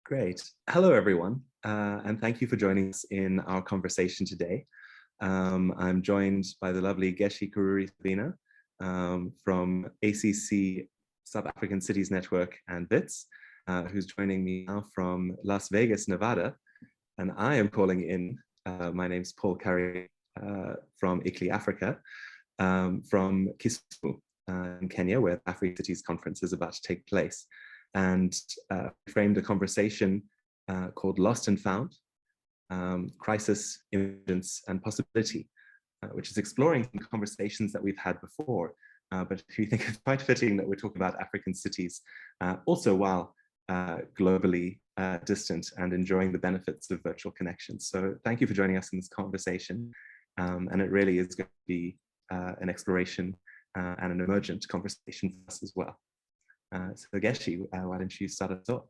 Great. Hello, everyone, and thank you for joining us in our conversation today. I'm joined by the lovely Geci Karuri-Sebina from ACC South African Cities Network and WITS, who's joining me now from Las Vegas, Nevada. And I am calling in, my name's Paul Currie from ICLEI Africa, from Kisumu in Kenya, where the African Cities Conference is about to take place. And framed a conversation called Lost and Found, Crisis, Emergence, and Possibility, which is exploring some conversations that we've had before, but we think it's quite fitting that we're talking about African cities, also while globally distant and enjoying the benefits of virtual connections. So thank you for joining us in this conversation. And it really is going to be an exploration and an emergent conversation for us as well. So Geci, why don't you start us off?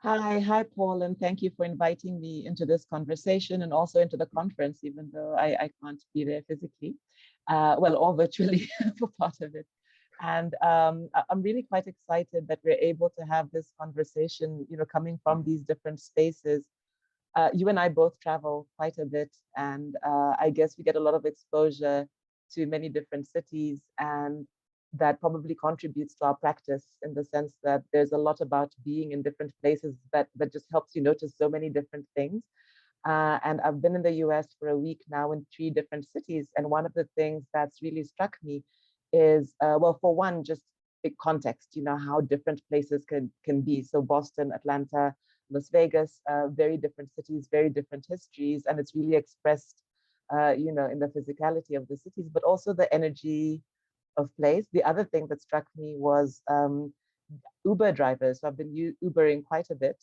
Hi, Paul, and thank you for inviting me into this conversation and also into the conference, even though I can't be there physically, or virtually for part of it. And I'm really quite excited that we're able to have this conversation, coming from these different spaces. You and I both travel quite a bit, and I guess we get a lot of exposure to many different cities, and that probably contributes to our practice in the sense that there's a lot about being in different places that just helps you notice so many different things. And I've been in the US for a week now in 3 different cities. And one of the things that's really struck me is, for one, just big context, how different places can be. So Boston, Atlanta, Las Vegas, very different cities, very different histories. And it's really expressed, in the physicality of the cities, but also the energy of place. The other thing that struck me was Uber drivers. So I've been Ubering quite a bit.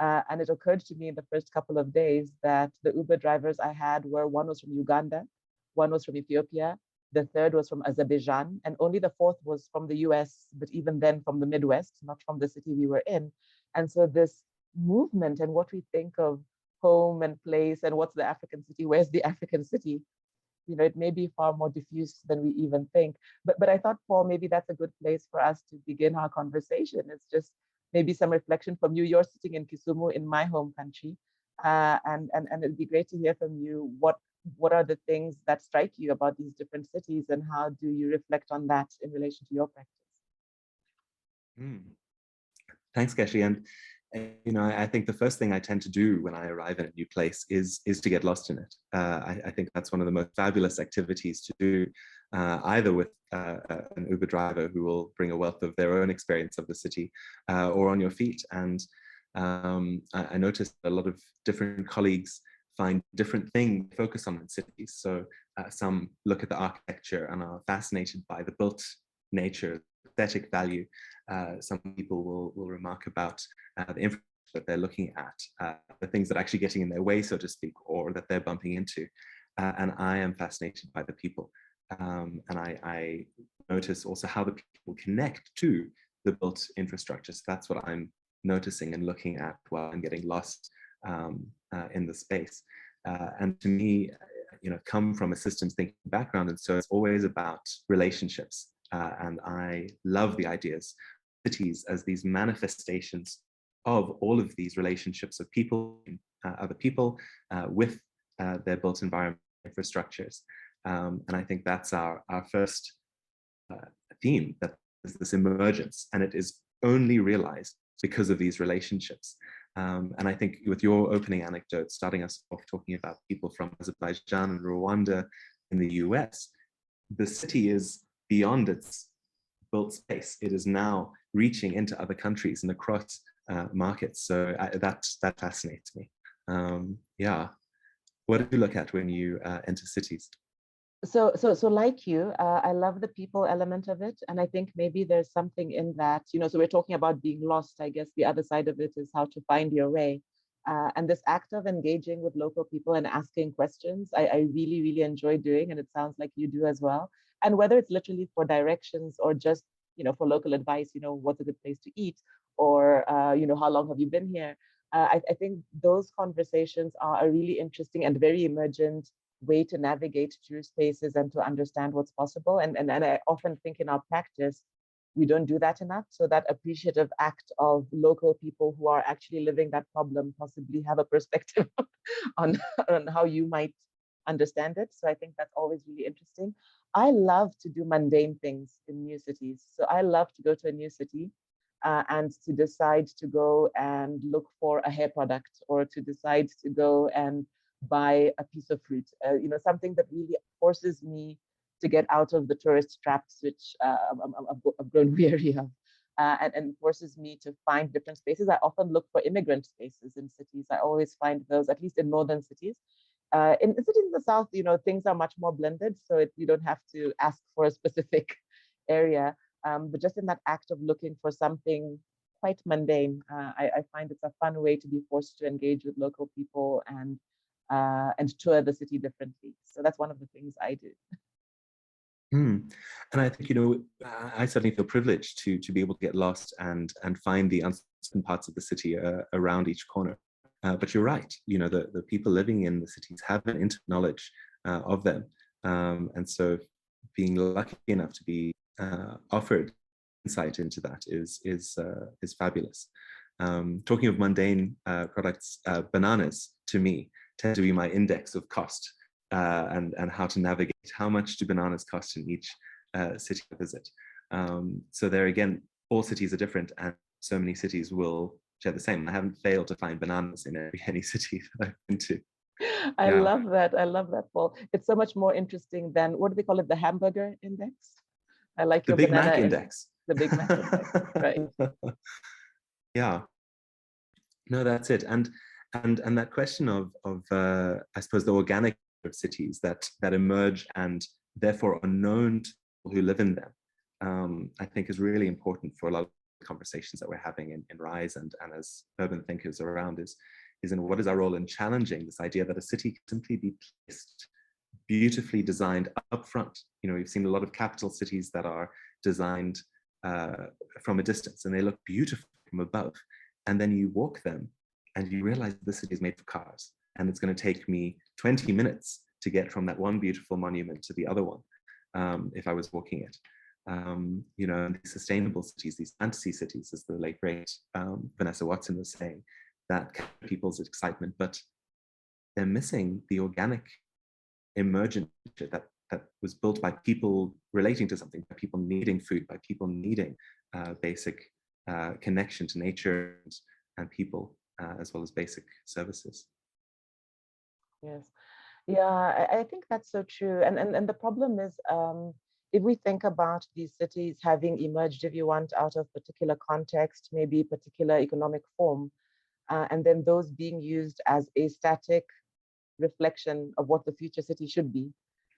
And it occurred to me in the first couple of days that the Uber drivers I had one was from Uganda, one was from Ethiopia, the third was from Azerbaijan, and only the fourth was from the US, but even then from the Midwest, not from the city we were in. And so this movement and what we think of home and place and what's the African city, where's the African city? It may be far more diffuse than we even think. But I thought, Paul, maybe that's a good place for us to begin our conversation. It's just maybe some reflection from you. You're sitting in Kisumu, in my home country. And it'd be great to hear from you. What are the things that strike you about these different cities, and how do you reflect on that in relation to your practice? Thanks, Geci. And I think the first thing I tend to do when I arrive in a new place is to get lost in it. I think that's one of the most fabulous activities to do, either with an Uber driver who will bring a wealth of their own experience of the city, or on your feet. And I noticed a lot of different colleagues find different things to focus on in cities. So some look at the architecture and are fascinated by the built nature, aesthetic value. Some people will remark about the infrastructure that they're looking at, the things that are actually getting in their way, so to speak, or that they're bumping into. And I am fascinated by the people. And I notice also how the people connect to the built infrastructure. So that's what I'm noticing and looking at while I'm getting lost in the space. And to me, come from a systems thinking background. And so it's always about relationships. And I love the ideas, cities as these manifestations of all of these relationships of people, other people, with their built environment infrastructures. And I think that's our first theme, that is this emergence, and it is only realized because of these relationships. And I think with your opening anecdote, starting us off talking about people from Azerbaijan and Rwanda in the US, the city is beyond its built space. It is now reaching into other countries and across markets. So that fascinates me. Yeah. What do you look at when you enter cities? So like you, I love the people element of it. And I think maybe there's something in that, so we're talking about being lost. I guess the other side of it is how to find your way. And this act of engaging with local people and asking questions, I really, really enjoy doing. And it sounds like you do as well. And whether it's literally for directions or just, for local advice, what's a good place to eat, or, how long have you been here? I think those conversations are a really interesting and very emergent way to navigate through spaces and to understand what's possible. And I often think in our practice, we don't do that enough. So that appreciative act of local people who are actually living that problem possibly have a perspective on how you might understand it. So I think that's always really interesting. I love to do mundane things in new cities. So I love to go to a new city and to decide to go and look for a hair product, or to decide to go and buy a piece of fruit, something that really forces me to get out of the tourist traps, which I've grown weary of, and forces me to find different spaces. I often look for immigrant spaces in cities. I always find those, at least in northern cities. In cities in the south, things are much more blended, so you don't have to ask for a specific area. But just in that act of looking for something quite mundane, I find it's a fun way to be forced to engage with local people and tour the city differently. So that's one of the things I do. And I think, I certainly feel privileged to be able to get lost and find the uncertain parts of the city around each corner. But you're right, the people living in the cities have an intimate knowledge of them. And so being lucky enough to be offered insight into that is fabulous. Talking of mundane products, bananas, to me, tend to be my index of cost. And how to navigate how much do bananas cost in each city I visit. So there again, all cities are different, and so many cities will share the same. I haven't failed to find bananas in any city that I've been to. I love that. I love that, Paul. It's so much more interesting than, what do they call it, the hamburger index? I like the your Big banana Mac index. The Big Mac index, right? Yeah. No, that's it. And that question of I suppose the organic of cities that emerge and therefore are known to people who live in them, I think is really important for a lot of conversations that we're having in Rise and as urban thinkers around is in what is our role in challenging this idea that a city can simply be placed beautifully designed up front. We've seen a lot of capital cities that are designed from a distance, and they look beautiful from above, and then you walk them and you realize the city is made for cars, and it's going to take me 20 minutes to get from that one beautiful monument to the other one if I was walking it. And these sustainable cities, these fantasy cities, as the late great Vanessa Watson was saying, that capture people's excitement, but they're missing the organic emergent that was built by people relating to something, by people needing food, by people needing basic connection to nature and people, as well as basic services. Yes. Yeah, I think that's so true. And the problem is, if we think about these cities having emerged, if you want, out of particular context, maybe particular economic form, and then those being used as a static reflection of what the future city should be.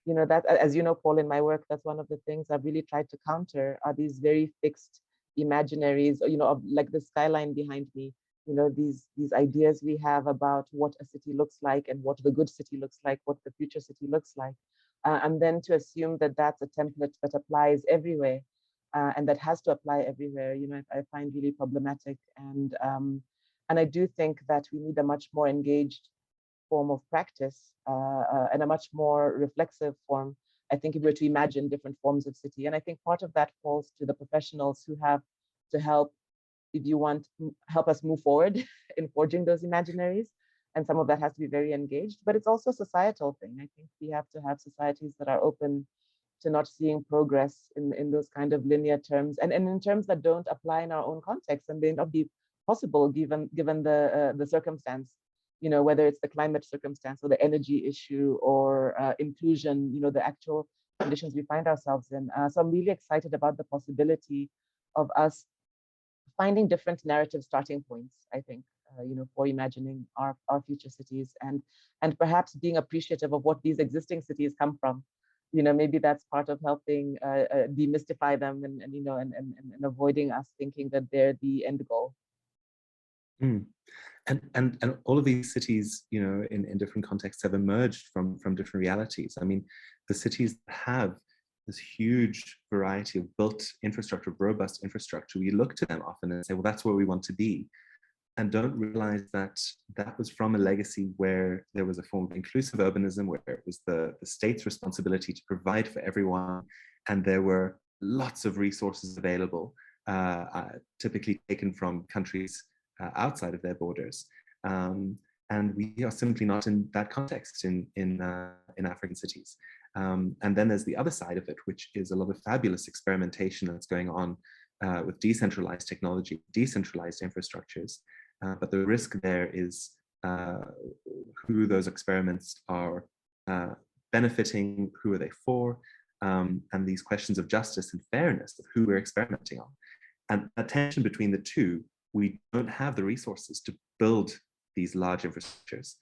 That, as you know, Paul, in my work, that's one of the things I've really tried to counter, are these very fixed imaginaries, of like the skyline behind me, these ideas we have about what a city looks like and what the good city looks like, what the future city looks like. And then to assume that that's a template that applies everywhere and that has to apply everywhere, I find really problematic. And I do think that we need a much more engaged form of practice and a much more reflexive form, I think, if we were to imagine different forms of city. And I think part of that falls to the professionals who have to help, if you want, help us move forward in forging those imaginaries. And some of that has to be very engaged, but it's also a societal thing. I think we have to have societies that are open to not seeing progress in those kind of linear terms, and in terms that don't apply in our own context and may not be possible given the circumstance, whether it's the climate circumstance or the energy issue or inclusion, the actual conditions we find ourselves in. So I'm really excited about the possibility of us finding different narrative starting points, I think, for imagining our future cities, and perhaps being appreciative of what these existing cities come from. Maybe that's part of helping demystify them and avoiding us thinking that they're the end goal. Mm. And all of these cities, in different contexts have emerged from different realities. I mean, the cities that have this huge variety of built infrastructure, robust infrastructure, we look to them often and say, well, that's where we want to be, and don't realize that that was from a legacy where there was a form of inclusive urbanism, where it was the state's responsibility to provide for everyone, and there were lots of resources available, typically taken from countries outside of their borders. And we are simply not in that context in African cities. And then there's the other side of it, which is a lot of fabulous experimentation that's going on with decentralized technology, decentralized infrastructures. But the risk there is who those experiments are benefiting, who are they for, and these questions of justice and fairness of who we're experimenting on. And that tension between the two, we don't have the resources to build these large infrastructures.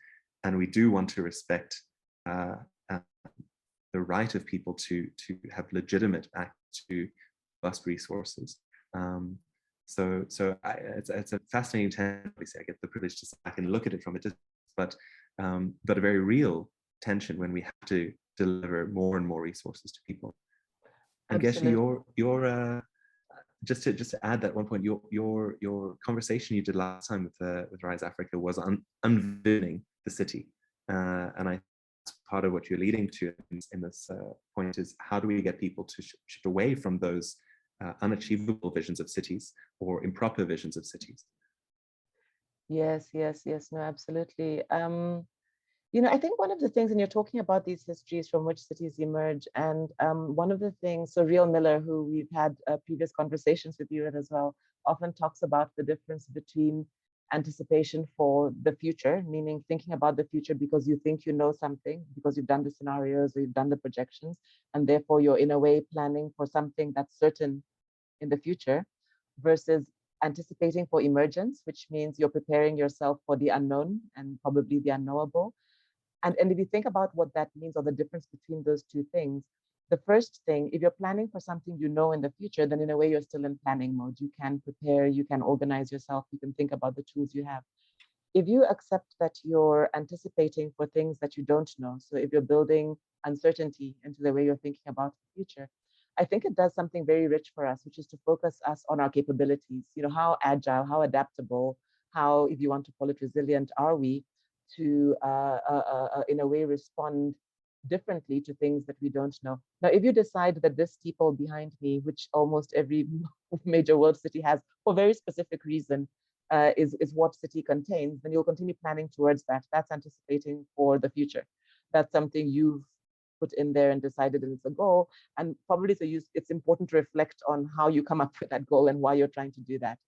And we do want to respect the right of people to have legitimate access to robust resources. So it's a fascinating tension. Obviously, I get the privilege to sit back and look at it from a distance, but a very real tension when we have to deliver more and more resources to people. And Geci, your just to add that one point, your conversation you did last time with Rise Africa was on unveiling the city, and I part of what you're leading to in this point is how do we get people to shift away from those unachievable visions of cities or improper visions of cities? Yes, no, absolutely. I think one of the things, and you're talking about these histories from which cities emerge, and one of the things, so Riel Miller, who we've had previous conversations with you as well, often talks about the difference between anticipation for the future, meaning thinking about the future because you think you know something, because you've done the scenarios or you've done the projections, and therefore you're in a way planning for something that's certain in the future, versus anticipating for emergence, which means you're preparing yourself for the unknown and probably the unknowable. And if you think about what that means or the difference between those two things, the first thing, if you're planning for something you know in the future, then in a way you're still in planning mode. You can prepare, you can organize yourself, you can think about the tools you have. If you accept that you're anticipating for things that you don't know, so if you're building uncertainty into the way you're thinking about the future, I think it does something very rich for us, which is to focus us on our capabilities. How agile, how adaptable, how, if you want to call it resilient, are we to, in a way, respond differently to things that we don't know. Now, if you decide that this steeple behind me, which almost every major world city has for very specific reason, is what city contains, then you'll continue planning towards that. That's anticipating for the future. That's something you've put in there and decided that it's a goal. And probably it's important to reflect on how you come up with that goal and why you're trying to do that.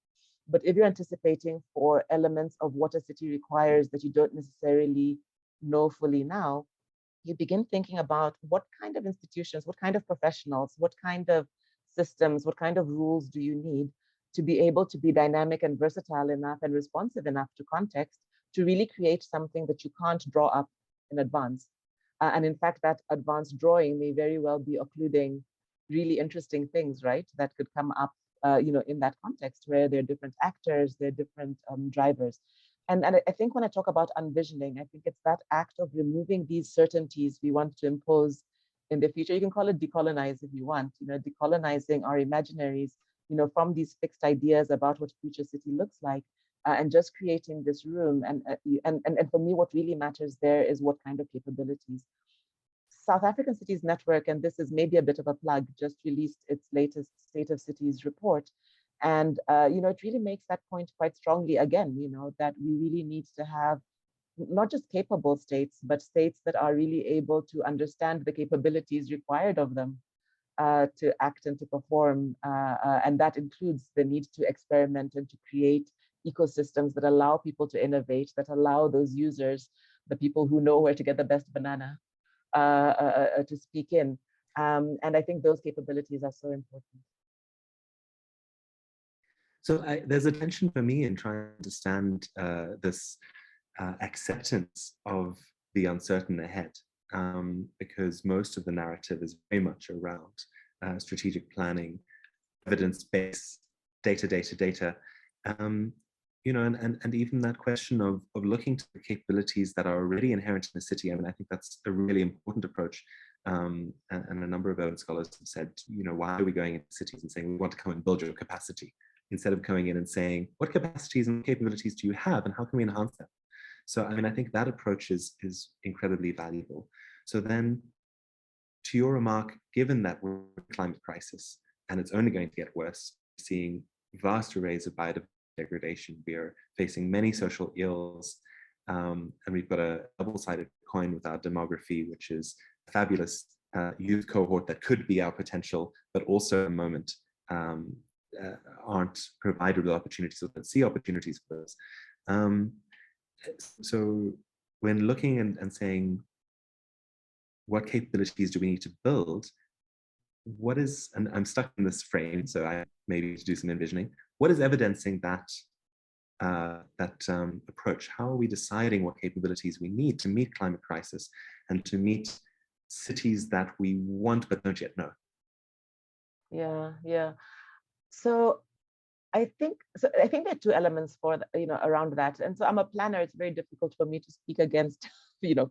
But if you're anticipating for elements of what a city requires that you don't necessarily know fully now, you begin thinking about what kind of institutions, what kind of professionals, what kind of systems, what kind of rules do you need to be able to be dynamic and versatile enough and responsive enough to context to really create something that you can't draw up in advance. And in fact, that advanced drawing may very well be occluding really interesting things, right, that could come up in that context where there are different actors, there are different drivers. And I think when I talk about unvisioning, I think it's that act of removing these certainties we want to impose in the future. You can call it decolonize if you want, decolonizing our imaginaries, from these fixed ideas about what future city looks like, and just creating this room. And for me, what really matters there is what kind of capabilities. South African Cities Network, and this is maybe a bit of a plug, just released its latest State of Cities report. And, it really makes that point quite strongly again, that we really need to have not just capable states, but states that are really able to understand the capabilities required of them to act and to perform. And that includes the need to experiment and to create ecosystems that allow people to innovate, that allow those users, the people who know where to get the best banana, to speak in. And I think those capabilities are so important. So there's a tension for me in trying to understand this acceptance of the uncertain ahead, because most of the narrative is very much around strategic planning, evidence-based data. And even that question of looking to the capabilities that are already inherent in the city. I mean, I think that's a really important approach. And a number of urban scholars have said, why are we going into cities and saying we want to come and build your capacity, instead of coming in and saying, what capacities and capabilities do you have and how can we enhance them? So, I mean, I think that approach is incredibly valuable. So then, to your remark, given that we're in a climate crisis, and it's only going to get worse. Seeing vast arrays of biodegradation. We are facing many social ills, and we've got a double-sided coin with our demography, which is a fabulous youth cohort that could be our potential, but also at the moment aren't provided with opportunities or don't see opportunities for us. So when looking and saying, what capabilities do we need to build? What is, and I'm stuck in this frame, so I maybe to do some envisioning. What is evidencing that approach? How are we deciding what capabilities we need to meet climate crisis and to meet cities that we want but don't yet know? Yeah. So I think there are two elements for around that. And so I'm a planner. It's very difficult for me to speak against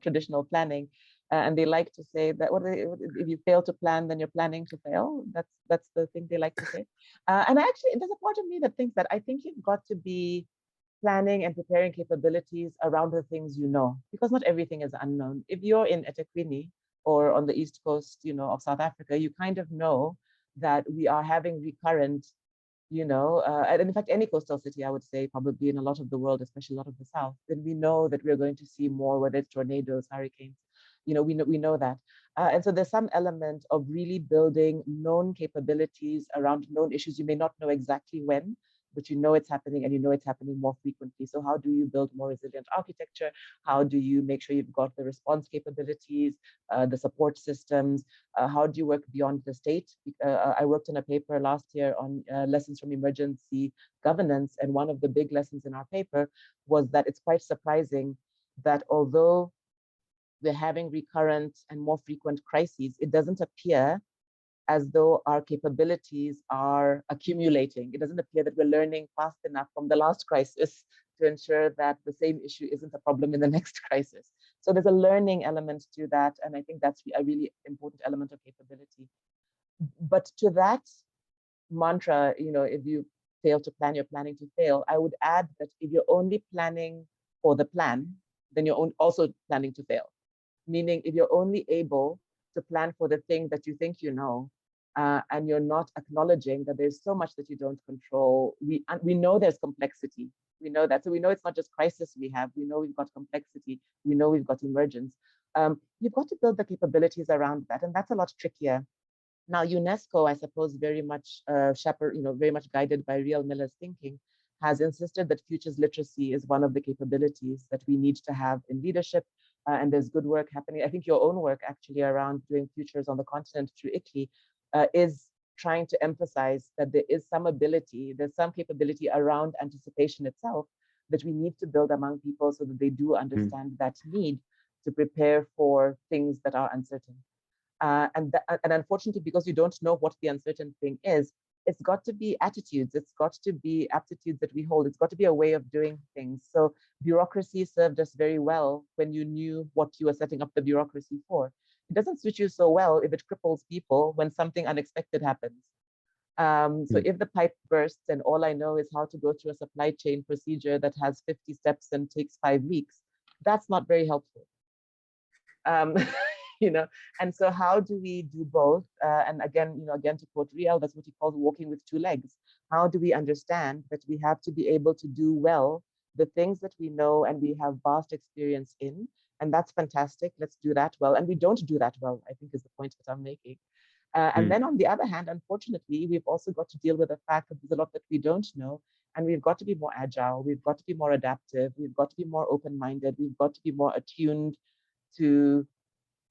traditional planning. And they like to say that if you fail to plan, then you're planning to fail. That's the thing they like to say. And actually, there's a part of me that thinks that I think you've got to be planning and preparing capabilities around the things you know, because not everything is unknown. If you're in eThekwini or on the east coast, of South Africa, you kind of know that we are having recurrent, and in fact, any coastal city, I would say, probably in a lot of the world, especially a lot of the South, then we know that we're going to see more, whether it's tornadoes, hurricanes, we know that. And so there's some element of really building known capabilities around known issues. You may not know exactly when, but you know it's happening, and you know it's happening more frequently. So how do you build more resilient architecture? How do you make sure you've got the response capabilities, the support systems? How do you work beyond the state? I worked on a paper last year on lessons from emergency governance, and one of the big lessons in our paper was that it's quite surprising that although we're having recurrent and more frequent crises, it doesn't appear as though our capabilities are accumulating. It doesn't appear that we're learning fast enough from the last crisis to ensure that the same issue isn't a problem in the next crisis. So there's a learning element to that, and I think that's a really important element of capability. But to that mantra, if you fail to plan, you're planning to fail, I would add that if you're only planning for the plan, then you're also planning to fail. Meaning, if you're only able to plan for the thing that you think you know, and you're not acknowledging that there's so much that you don't control. We know there's complexity. We know that. So we know it's not just crisis we have. We know we've got complexity. We know we've got emergence. You've got to build the capabilities around that, and that's a lot trickier. Now, UNESCO, I suppose, very much very much guided by Real Miller's thinking, has insisted that futures literacy is one of the capabilities that we need to have in leadership. And there's good work happening. I think your own work actually around doing futures on the continent through ICLEI is trying to emphasize that there is some ability, there's some capability around anticipation itself that we need to build among people so that they do understand that need to prepare for things that are uncertain. And unfortunately, because you don't know what the uncertain thing is, it's got to be attitudes. It's got to be aptitudes that we hold. It's got to be a way of doing things. So bureaucracy served us very well when you knew what you were setting up the bureaucracy for. It doesn't suit you so well if it cripples people when something unexpected happens. So if the pipe bursts and all I know is how to go through a supply chain procedure that has 50 steps and takes 5 weeks, that's not very helpful. And so how do we do both? And again, to quote Riel, that's what he calls walking with 2 legs. How do we understand that we have to be able to do well the things that we know and we have vast experience in? And that's fantastic. Let's do that well. And we don't do that well, I think, is the point that I'm making. And then on the other hand, unfortunately, we've also got to deal with the fact that there's a lot that we don't know. And we've got to be more agile. We've got to be more adaptive. We've got to be more open-minded. We've got to be more attuned to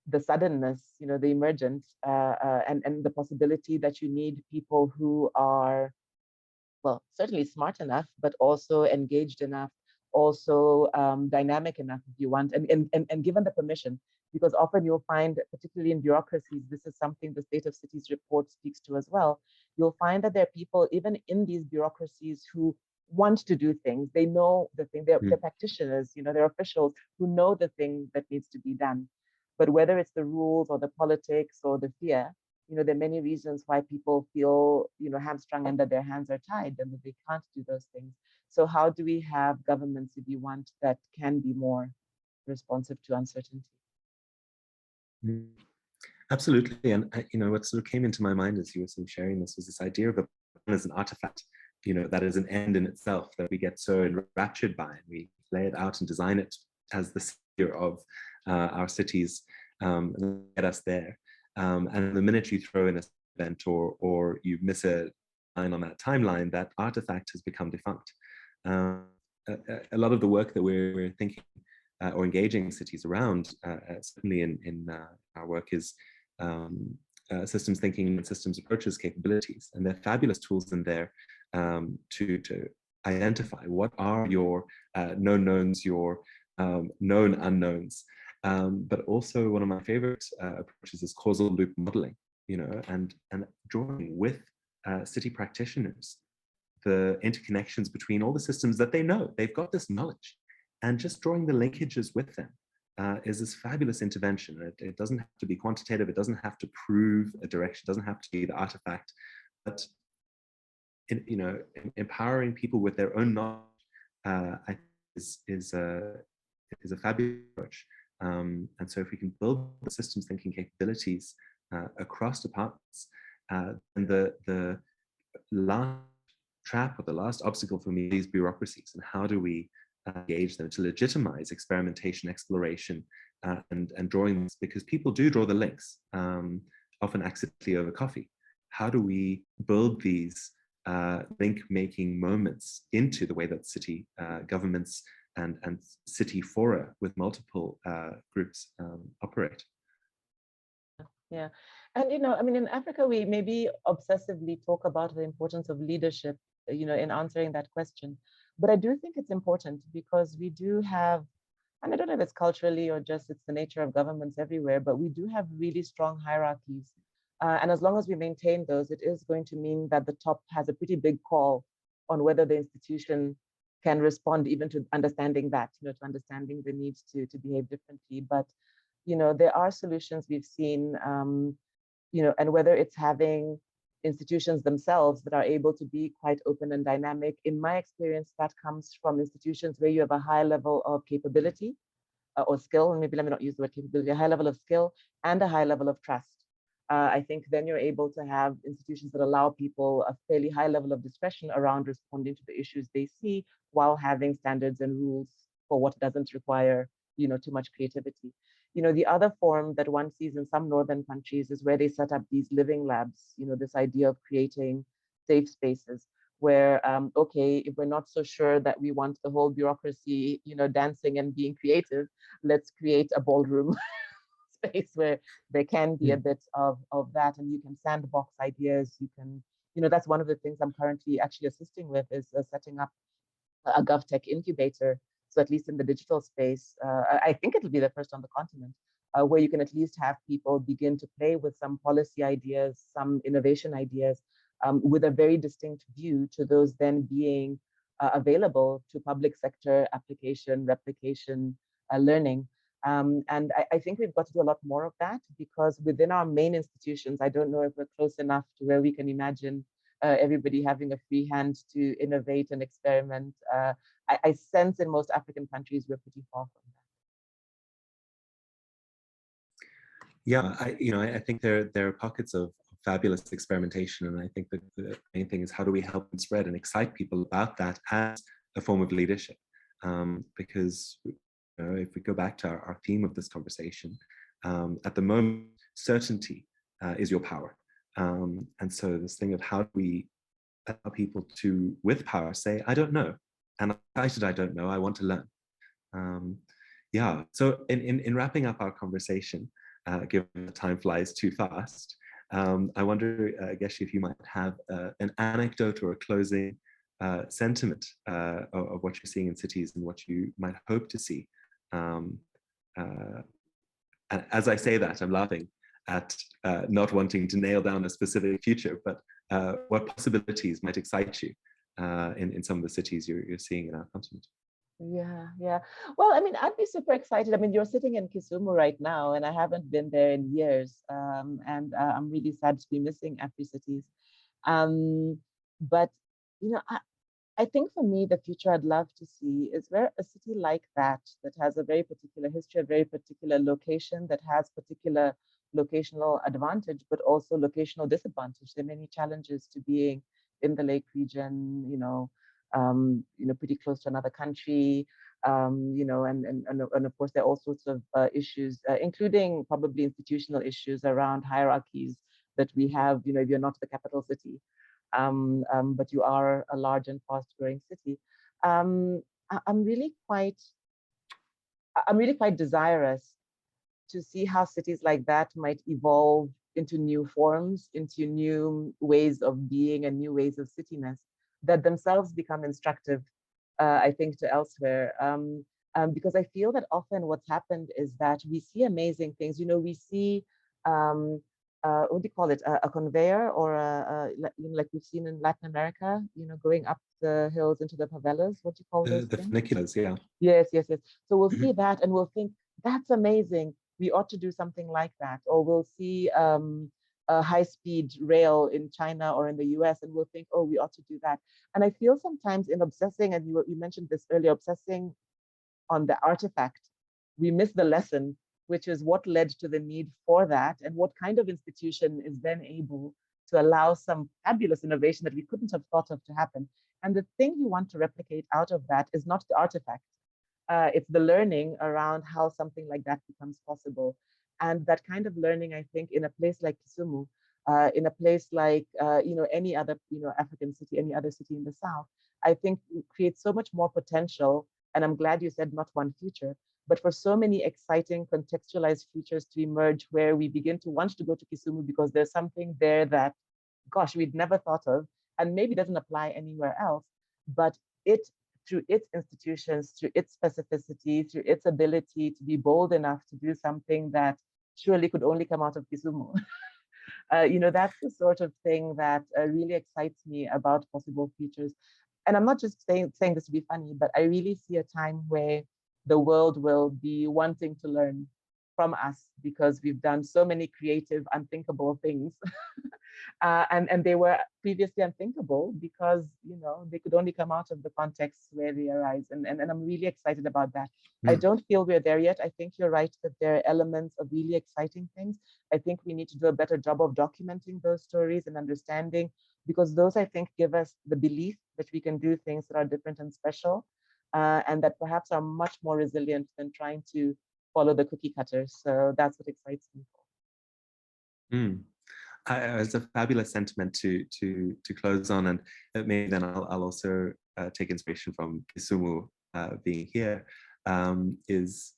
the suddenness, the emergence, and the possibility that you need people who are, well, certainly smart enough, but also engaged enough, also dynamic enough, if you want, and given the permission. Because often you'll find, particularly in bureaucracies, this is something the State of Cities report speaks to as well. You'll find that there are people, even in these bureaucracies, who want to do things. They know the thing. They're practitioners, they're officials who know the thing that needs to be done. But whether it's the rules or the politics or the fear, there are many reasons why people feel, hamstrung and that their hands are tied and that they can't do those things. So how do we have governments, if you want, that can be more responsive to uncertainty? Absolutely. And what sort of came into my mind as you were sort of sharing this was this idea of a plan as an artifact, that is an end in itself that we get so enraptured by, and we lay it out and design it as the savior of our cities, and get us there. And the minute you throw in an event or you miss a line on that timeline, that artifact has become defunct. A lot of the work that we're thinking or engaging cities around, certainly in our work, is systems thinking and systems approaches capabilities. And there are fabulous tools in there to identify what are your known knowns, your known unknowns. But also one of my favorite approaches is causal loop modeling, and drawing with city practitioners the interconnections between all the systems that they know. They've got this knowledge, and just drawing the linkages with them is this fabulous intervention. It doesn't have to be quantitative. It doesn't have to prove a direction. It doesn't have to be the artifact, but empowering people with their own knowledge is a fabulous approach. And so if we can build the systems thinking capabilities across departments, then the last trap or the last obstacle for me is bureaucracies, and how do we engage them to legitimize experimentation, exploration, and drawing this, because people do draw the links, often accidentally over coffee. How do we build these link-making moments into the way that city governments and city fora with multiple groups operate? Yeah, and in Africa, we maybe obsessively talk about the importance of leadership, in answering that question. But I do think it's important, because we do have, and I don't know if it's culturally or just it's the nature of governments everywhere, but we do have really strong hierarchies. And as long as we maintain those, it is going to mean that the top has a pretty big call on whether the institution can respond even to understanding that, to understanding the need to behave differently. But, there are solutions we've seen, and whether it's having institutions themselves that are able to be quite open and dynamic. In my experience, that comes from institutions where you have a high level of capability or skill, and maybe let me not use the word capability, a high level of skill and a high level of trust. I think then you're able to have institutions that allow people a fairly high level of discretion around responding to the issues they see, while having standards and rules for what doesn't require, too much creativity. The other form that one sees in some northern countries is where they set up these living labs, this idea of creating safe spaces where, okay, if we're not so sure that we want the whole bureaucracy, dancing and being creative, let's create a ballroom space where there can be a bit of that, and you can sandbox ideas. You can, that's one of the things I'm currently actually assisting with, is setting up a GovTech incubator. So at least in the digital space, I think it'll be the first on the continent, where you can at least have people begin to play with some policy ideas, some innovation ideas, with a very distinct view to those then being available to public sector application, replication, learning. And I think we've got to do a lot more of that, because within our main institutions, I don't know if we're close enough to where we can imagine everybody having a free hand to innovate and experiment. I sense in most African countries, we're pretty far from that. Yeah, I think there are pockets of fabulous experimentation, and I think that the main thing is how do we help and spread and excite people about that as a form of leadership? Because if we go back to our theme of this conversation, at the moment, certainty is your power. And so this thing of how do we allow people to, with power, say, I don't know, and I'm excited I don't know, I want to learn. Yeah, so in wrapping up our conversation, given the time flies too fast, I wonder, Geci, if you might have an anecdote or a closing sentiment of what you're seeing in cities and what you might hope to see. As I say that, I'm laughing at not wanting to nail down a specific future, but what possibilities might excite you in some of the cities you're seeing in our continent? Yeah. Well, I'd be super excited. You're sitting in Kisumu right now, and I haven't been there in years. And I'm really sad to be missing Afri-cities. But, I think for me, the future I'd love to see is where a city like that has a very particular history, a very particular location, that has particular locational advantage, but also locational disadvantage. There are many challenges to being in the Lake region, pretty close to another country, and of course there are all sorts of issues, including probably institutional issues around hierarchies that we have. If you're not the capital city, but you are a large and fast-growing city. I'm really quite desirous to see how cities like that might evolve into new forms, into new ways of being and new ways of cityness that themselves become instructive, I think, to elsewhere. Because I feel that often what's happened is that we see amazing things. We see, what do you call it, a conveyor, or like we've seen in Latin America, going up the hills into the favelas. What do you call those the things? funiculars, yeah. Yes. So we'll see that and we'll think, that's amazing. We ought to do something like that. Or we'll see a high-speed rail in China or in the US, and we'll think, oh, we ought to do that. And I feel sometimes in obsessing, and you mentioned this earlier, obsessing on the artifact, we miss the lesson, which is what led to the need for that, and what kind of institution is then able to allow some fabulous innovation that we couldn't have thought of to happen. And the thing you want to replicate out of that is not the artifact. It's the learning around how something like that becomes possible. And that kind of learning, I think, in a place like Kisumu, in a place like any other African city, any other city in the South, I think creates so much more potential. And I'm glad you said not one future, but for so many exciting contextualized futures to emerge, where we begin to want to go to Kisumu because there's something there that, gosh, we'd never thought of, and maybe doesn't apply anywhere else, but it, through its institutions, through its specificity, through its ability to be bold enough to do something that surely could only come out of Kisumu. That's the sort of thing that really excites me about possible futures. And I'm not just saying this to be funny, but I really see a time where the world will be wanting to learn from us, because we've done so many creative, unthinkable things. And they were previously unthinkable because, they could only come out of the context where they arise. And I'm really excited about that. I don't feel we're there yet. I think you're right that there are elements of really exciting things. I think we need to do a better job of documenting those stories and understanding, because those, I think, give us the belief that we can do things that are different and special, and that perhaps are much more resilient than trying to follow the cookie cutter. So that's what excites me. It's a fabulous sentiment to close on, and maybe then I'll also take inspiration from Kisumu being here, is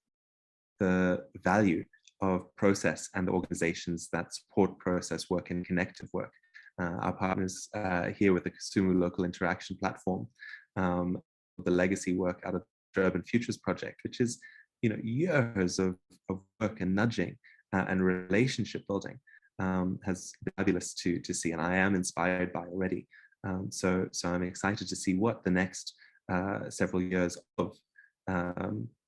the value of process and the organizations that support process work and connective work. Our partners here with the Kisumu Local Interaction Platform, the legacy work out of the Urban Futures Project, which is years of work and nudging and relationship building, has been fabulous to see, and I am inspired by already. So I'm excited to see what the next several years of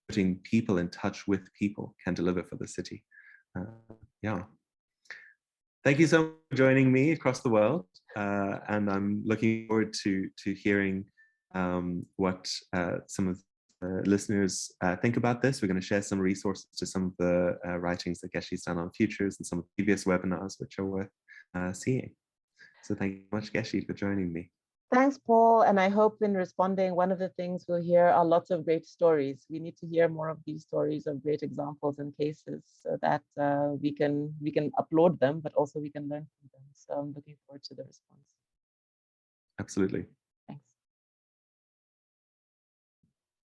putting people in touch with people can deliver for the city. Yeah. Thank you so much for joining me across the world, and I'm looking forward to hearing what some of the listeners think about this. We're going to share some resources to some of the writings that Geci's done on futures and some of the previous webinars, which are worth seeing. So thank you so much, Geci, for joining me. Thanks, Paul. And I hope in responding, one of the things we'll hear are lots of great stories. We need to hear more of these stories of great examples and cases, so that we can upload them, but also we can learn from them. So I'm looking forward to the response. Absolutely.